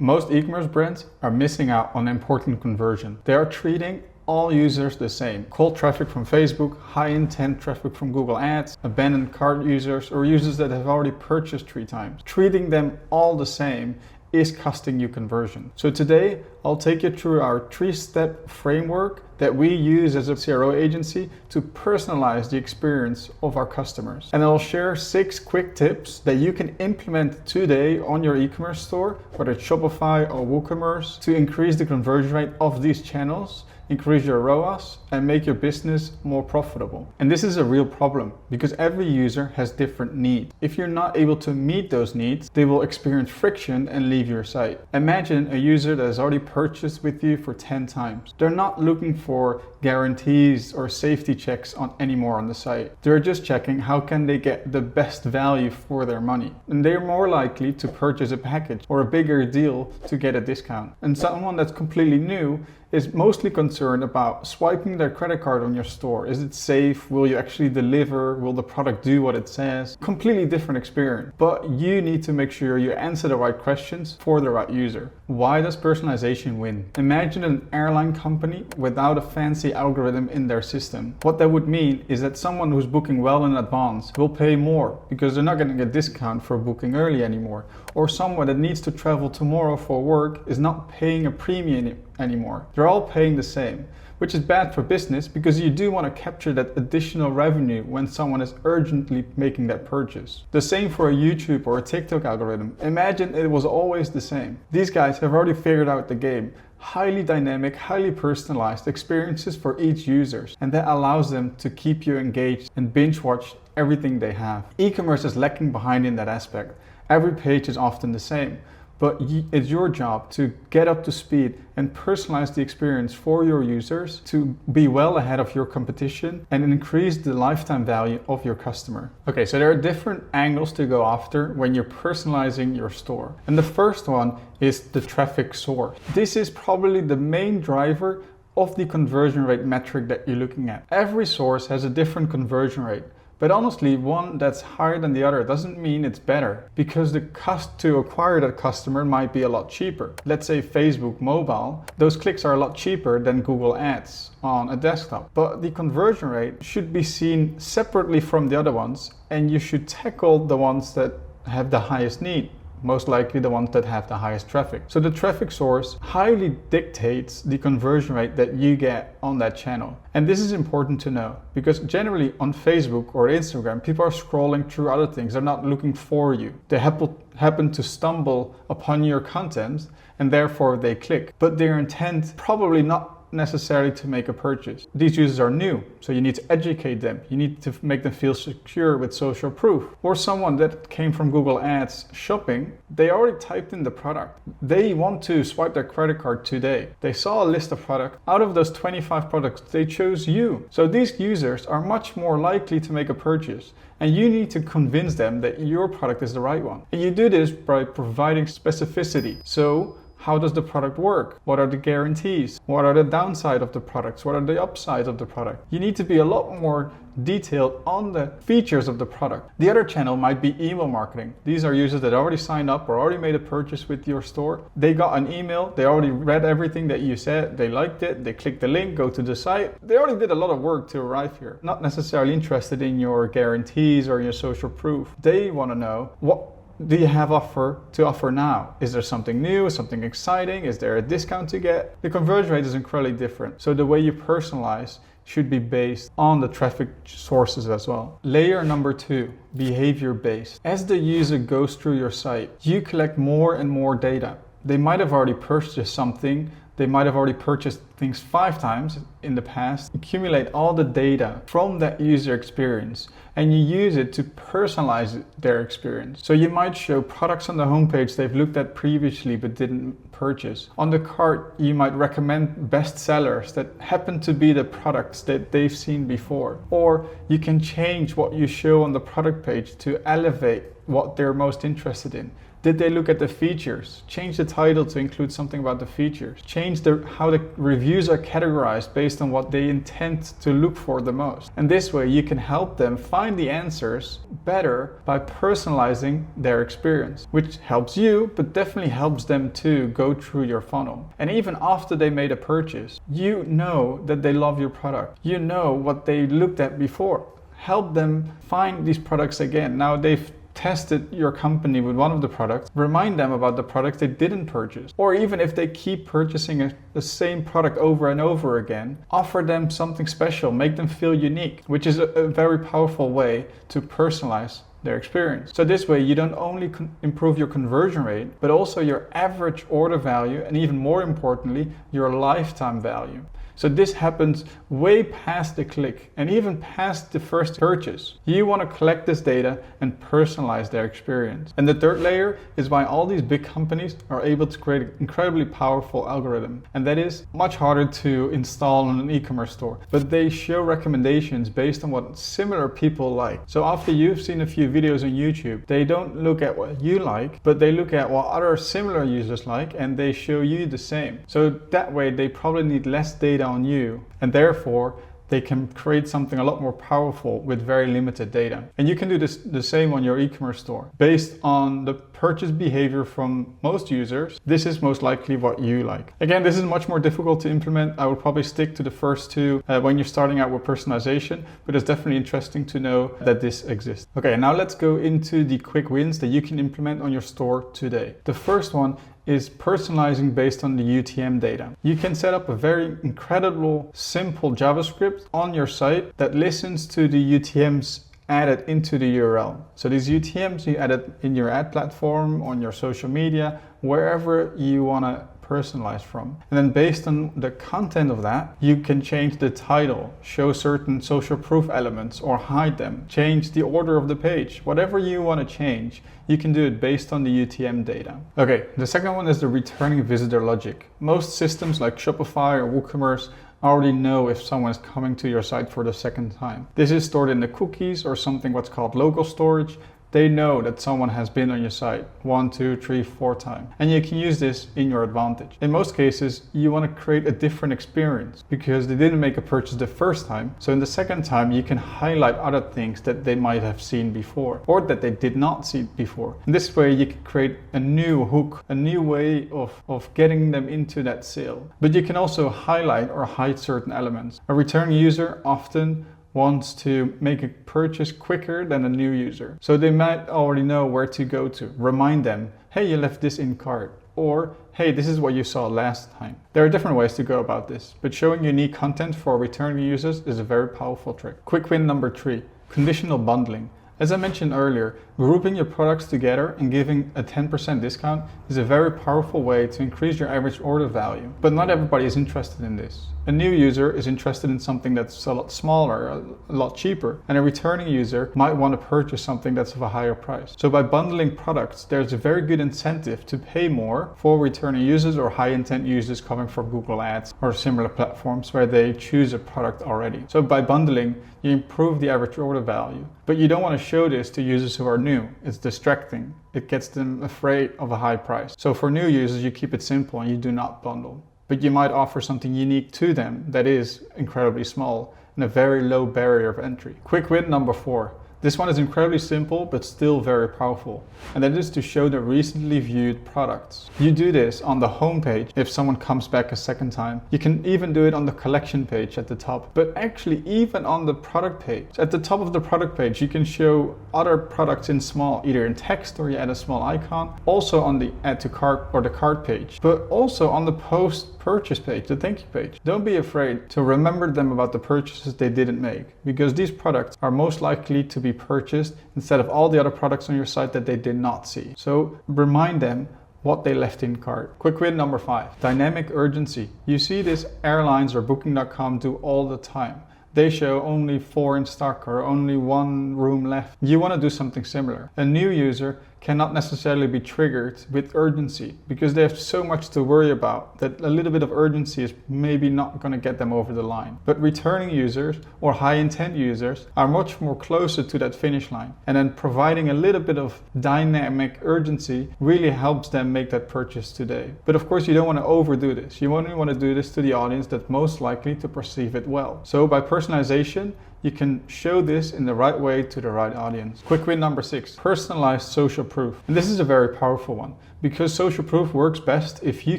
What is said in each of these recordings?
Most e-commerce brands are missing out on important conversion. They are treating all users the same. Cold traffic from Facebook, high intent traffic from Google Ads, abandoned cart users, or users that have already purchased 3 times. Treating them all the same is costing you conversion. So today, I'll take you through our 3-step framework that we use as a CRO agency to personalize the experience of our customers. And I'll share 6 quick tips that you can implement today on your e-commerce store, whether it's Shopify or WooCommerce, to increase the conversion rate of these channels, increase your ROAS, and make your business more profitable. And this is a real problem because every user has different needs. If you're not able to meet those needs, they will experience friction and leave your site. Imagine a user that has already purchased with you for 10 times. They're not looking for guarantees or safety checks anymore on the site. They're just checking how can they get the best value for their money. And they're more likely to purchase a package or a bigger deal to get a discount. And someone that's completely new is mostly concerned about swiping their credit card on your store. Is it safe? Will you actually deliver? Will the product do what it says? Completely different experience. But you need to make sure you answer the right questions for the right user. Why does personalization win? Imagine an airline company without a fancy algorithm in their system. What that would mean is that someone who's booking well in advance will pay more because they're not getting a discount for booking early anymore. Or someone that needs to travel tomorrow for work is not paying a premium anymore. They're all paying the same, which is bad for business because you do want to capture that additional revenue when someone is urgently making that purchase. The same for a YouTube or a TikTok algorithm. Imagine it was always the same. These guys have already figured out the game. Highly dynamic, highly personalized experiences for each user, and that allows them to keep you engaged and binge watch everything they have. E-commerce is lacking behind in that aspect. Every page is often the same. But it's your job to get up to speed and personalize the experience for your users to be well ahead of your competition and increase the lifetime value of your customer. Okay, so there are different angles to go after when you're personalizing your store. And the first one is the traffic source. This is probably the main driver of the conversion rate metric that you're looking at. Every source has a different conversion rate. But honestly, one that's higher than the other doesn't mean it's better because the cost to acquire that customer might be a lot cheaper. Let's say Facebook mobile, those clicks are a lot cheaper than Google Ads on a desktop. But the conversion rate should be seen separately from the other ones, and you should tackle the ones that have the highest need. Most likely the ones that have the highest traffic. So the traffic source highly dictates the conversion rate that you get on that channel. And this is important to know because generally on Facebook or Instagram, people are scrolling through other things. They're not looking for you. They happen to stumble upon your content and therefore they click. But their intent probably not necessarily to make a purchase. These users are new, so you need to educate them. You need to make them feel secure with social proof. Or someone that came from Google Ads shopping, they already typed in the product. They want to swipe their credit card today. They saw a list of products. Out of those 25 products, they chose you. So these users are much more likely to make a purchase. And you need to convince them that your product is the right one. And you do this by providing specificity. So how does the product work? What are the guarantees? What are the downside of the products? What are the upsides of the product? You need to be a lot more detailed on the features of the product. The other channel might be email marketing. These are users that already signed up or already made a purchase with your store. They got an email, they already read everything that you said, they liked it, they clicked the link, go to the site. They already did a lot of work to arrive here. Not necessarily interested in your guarantees or your social proof. They want to know, what do you have to offer now? Is there something new, something exciting? Is there a discount to get? The conversion rate is incredibly different. So the way you personalize should be based on the traffic sources as well. Layer number 2, behavior based. As the user goes through your site, you collect more and more data. They might have already purchased something. They might have already purchased things 5 times in the past. Accumulate all the data from that user experience and you use it to personalize their experience. So you might show products on the homepage they've looked at previously but didn't purchase. On the cart, you might recommend best sellers that happen to be the products that they've seen before. Or you can change what you show on the product page to elevate what they're most interested in. Did they look at the features? Change the title to include something about the features. Change how the reviews are categorized based on what they intend to look for the most. And this way you can help them find the answers better by personalizing their experience, which helps you, but definitely helps them to go through your funnel. And even after they made a purchase, you know that they love your product. You know what they looked at before. Help them find these products again. Now they've tested your company with one of the products, remind them about the products they didn't purchase. Or even if they keep purchasing the same product over and over again, offer them something special, make them feel unique, which is a very powerful way to personalize their experience. So this way you don't only improve your conversion rate, but also your average order value, and even more importantly, your lifetime value. So this happens way past the click and even past the first purchase. You want to collect this data and personalize their experience. And the third layer is why all these big companies are able to create an incredibly powerful algorithm. And that is much harder to install on an e-commerce store. But they show recommendations based on what similar people like. So after you've seen a few videos on YouTube, they don't look at what you like, but they look at what other similar users like, and they show you the same. So that way they probably need less data on you, and therefore they can create something a lot more powerful with very limited data. And you can do this the same on your e-commerce store. Based on the purchase behavior from most users, this is most likely what you like. Again, this is much more difficult to implement. I would probably stick to the first two when you're starting out with personalization, but it's definitely interesting to know that this exists. Okay, now let's go into the quick wins that you can implement on your store today. The first one is personalizing based on the UTM data. You can set up a very incredible, simple JavaScript on your site that listens to the UTMs added into the URL. So these UTMs you added in your ad platform, on your social media, wherever you want to personalize from. And then based on the content of that, you can change the title, show certain social proof elements or hide them, change the order of the page. Whatever you want to change, you can do it based on the UTM data. Okay, the second one is the returning visitor logic. Most systems like Shopify or WooCommerce already know if someone is coming to your site for the second time. This is stored in the cookies or something what's called local storage. They know that someone has been on your site 1, 2, 3, 4 times. And you can use this in your advantage. In most cases, you want to create a different experience because they didn't make a purchase the first time. So in the second time, you can highlight other things that they might have seen before or that they did not see before. And this way, you can create a new hook, a new way of getting them into that sale. But you can also highlight or hide certain elements. A returning user often wants to make a purchase quicker than a new user. So they might already know where to go to. Remind them, hey, you left this in cart. Or, hey, this is what you saw last time. There are different ways to go about this, but showing unique content for returning users is a very powerful trick. Quick win number 3, conditional bundling. As I mentioned earlier, grouping your products together and giving a 10% discount is a very powerful way to increase your average order value. But not everybody is interested in this. A new user is interested in something that's a lot smaller, a lot cheaper, and a returning user might want to purchase something that's of a higher price. So by bundling products, there's a very good incentive to pay more for returning users or high intent users coming from Google Ads or similar platforms where they choose a product already. So by bundling, you improve the average order value. But you don't want to show this to users who are new. It's distracting. It gets them afraid of a high price. So for new users, you keep it simple and you do not bundle. But you might offer something unique to them that is incredibly small and a very low barrier of entry. Quick win number 4. This one is incredibly simple, but still very powerful. And that is to show the recently viewed products. You do this on the home page if someone comes back a second time. You can even do it on the collection page at the top, but actually even on the product page. At the top of the product page, you can show other products in small, either in text or you add a small icon. Also on the add to cart or the cart page, but also on the post purchase page, the thank you page. Don't be afraid to remember them about the purchases they didn't make, because these products are most likely to be purchased instead of all the other products on your site that they did not see. So remind them what they left in cart. Quick win number 5, dynamic urgency. You see this airlines or booking.com do all the time. They show only 4 in stock or only 1 room left. You want to do something similar. A new user cannot necessarily be triggered with urgency because they have so much to worry about that a little bit of urgency is maybe not going to get them over the line. But returning users or high intent users are much more closer to that finish line. And then providing a little bit of dynamic urgency really helps them make that purchase today. But of course, you don't want to overdo this. You only want to do this to the audience that's most likely to perceive it well. So by personalization, you can show this in the right way to the right audience. Quick win number 6, personalized social proof. And this is a very powerful one because social proof works best if you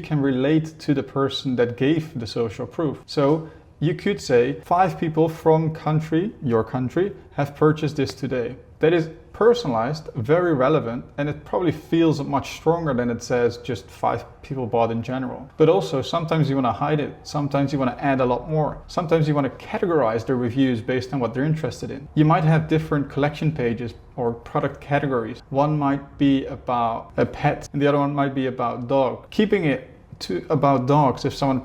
can relate to the person that gave the social proof. So you could say 5 people from your country, have purchased this today. That is personalized, very relevant, and it probably feels much stronger than it says just 5 people bought in general. But also sometimes you want to hide it. Sometimes you want to add a lot more. Sometimes you want to categorize the reviews based on what they're interested in. You might have different collection pages or product categories. One might be about a pet and the other one might be about dog. Keeping it about dogs, if someone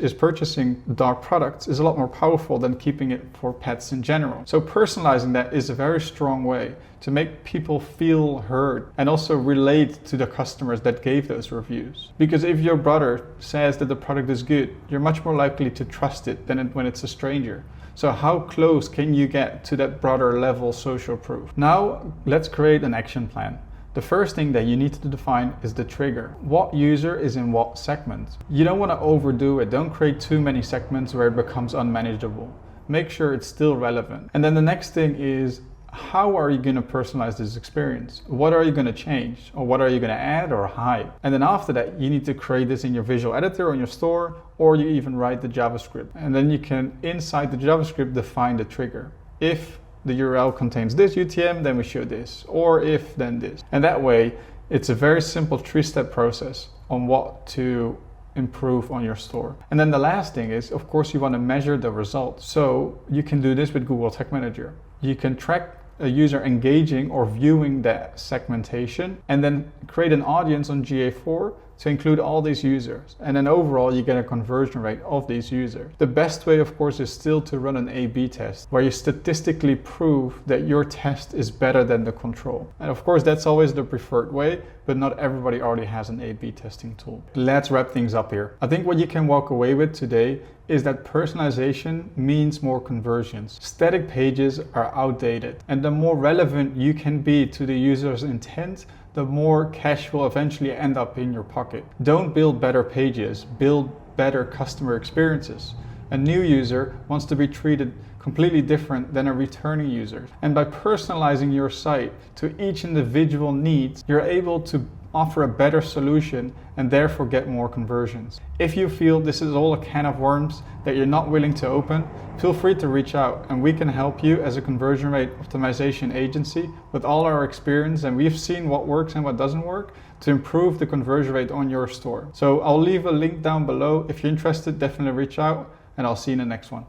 is purchasing dog products, is a lot more powerful than keeping it for pets in general. So personalizing that is a very strong way to make people feel heard and also relate to the customers that gave those reviews. Because if your brother says that the product is good, you're much more likely to trust it than when it's a stranger. So how close can you get to that broader level social proof? Now let's create an action plan. The first thing that you need to define is the trigger. What user is in what segment? You don't want to overdo it. Don't create too many segments where it becomes unmanageable. Make sure it's still relevant. And then the next thing is, how are you going to personalize this experience? What are you going to change? Or what are you going to add or hide? And then after that, you need to create this in your visual editor on your store, or you even write the JavaScript. And then you can, inside the JavaScript, define the trigger. If the URL contains this UTM, then we show this, or if, then this. And that way, it's a very simple 3-step process on what to improve on your store. And then the last thing is, of course, you want to measure the results. So you can do this with Google Tag Manager. You can track a user engaging or viewing that segmentation and then create an audience on GA4 to include all these users. And then overall, you get a conversion rate of these users. The best way, of course, is still to run an A/B test where you statistically prove that your test is better than the control. And of course, that's always the preferred way, but not everybody already has an A/B testing tool. Let's wrap things up here. I think what you can walk away with today is that personalization means more conversions. Static pages are outdated, and the more relevant you can be to the user's intent, the more cash will eventually end up in your pocket. Don't build better pages, build better customer experiences. A new user wants to be treated completely different than a returning user. And by personalizing your site to each individual needs, you're able to offer a better solution and therefore get more conversions. If you feel this is all a can of worms that you're not willing to open, feel free to reach out and we can help you as a conversion rate optimization agency with all our experience, and we've seen what works and what doesn't work to improve the conversion rate on your store. So I'll leave a link down below. If you're interested, definitely reach out and I'll see you in the next one.